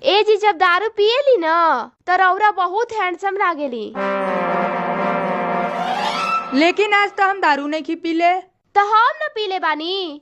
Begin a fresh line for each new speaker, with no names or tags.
ए जी जब दारू पिएली न तो रौरा बहुत हैंडसम लागेली।
लेकिन आज तो हम दारू नहीं पीले।
तो हम न पीले बानी।